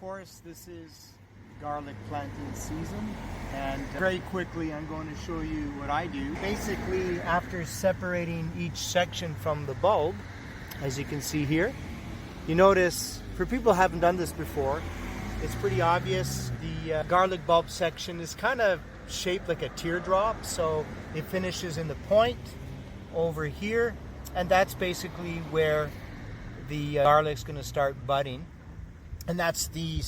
course, this is garlic planting season, and very quickly I'm going to show you what I do. Basically, after separating each section from the bulb, as you can see here, you notice, for people who haven't done this before, it's pretty obvious. The garlic bulb section is kind of shaped like a teardrop, so it finishes in the point over here, and that's basically where the garlic's going to start budding, and that's the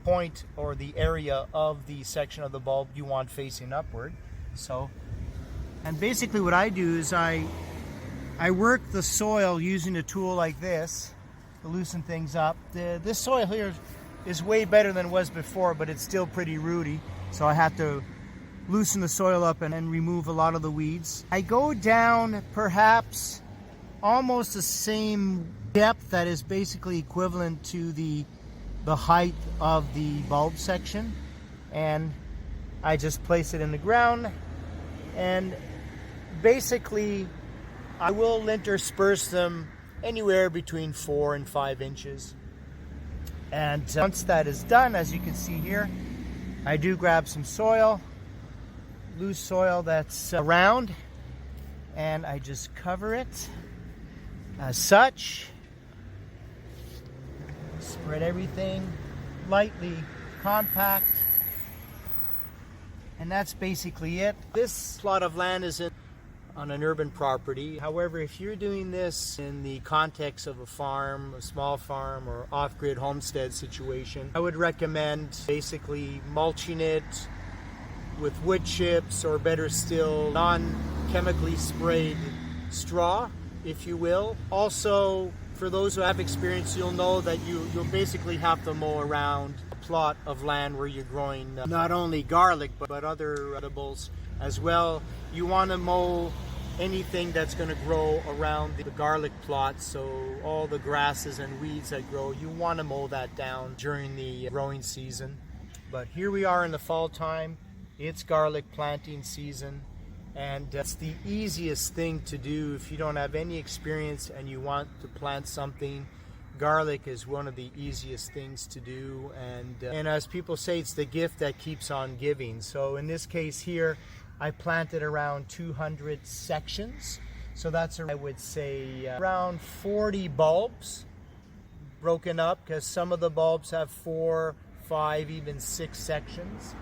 point or the area of the section of the bulb you want facing upward. So, and basically what I do is I work the soil using a tool like this to loosen things up. This soil here is way better than it was before, but it's still pretty rooty, so I have to loosen the soil up and remove a lot of the weeds. I go down perhaps almost the same depth that is basically equivalent to the height of the bulb section, and I just place it in the ground, and basically I will intersperse them anywhere between 4 and 5 inches. And once that is done, as you can see here, I do grab some soil, loose soil that's around, and I just cover it as such. Spread everything lightly, compact, and that's basically it. This plot of land is on an urban property. However, if you're doing this in the context of a farm, a small farm, or off-grid homestead situation, I would recommend basically mulching it with wood chips, or better still, non-chemically sprayed straw, if you will. Also, for those who have experience, you'll know that you'll basically have to mow around a plot of land where you're growing not only garlic but other edibles as well. You want to mow anything that's going to grow around the garlic plot, so all the grasses and weeds that grow, you want to mow that down during the growing season. But here we are in the fall time. It's garlic planting season, and it's the easiest thing to do if you don't have any experience and you want to plant something. Garlic is one of the easiest things to do, and as people say, it's the gift that keeps on giving. So in this case here, I planted around 200 sections, so that's, I would say, around 40 bulbs broken up, because some of the bulbs have 4, 5, even 6 sections.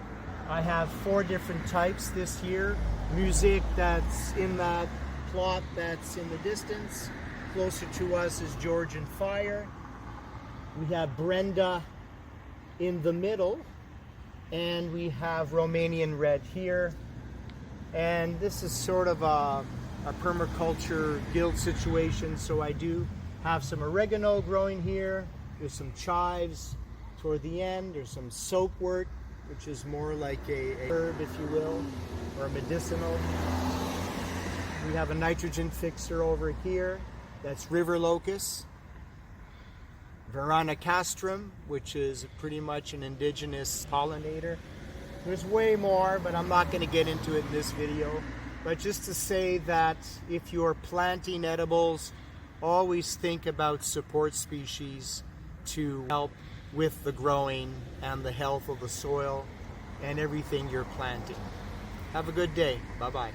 I have 4 different types this year. Musique, that's in that plot that's in the distance. Closer to us is Georgian Fire. We have Brenda in the middle, and we have Romanian Red here. And this is sort of a permaculture guild situation, so I do have some oregano growing here. There's some chives toward the end. There's some soapwort, which is more like a herb, if you will, or medicinal. We have a nitrogen fixer over here. That's river locust. Veronicastrum, which is pretty much an indigenous pollinator. There's way more, but I'm not going to get into it in this video. But just to say that if you're planting edibles, always think about support species to help with the growing and the health of the soil and everything you're planting. Have a good day. Bye-bye.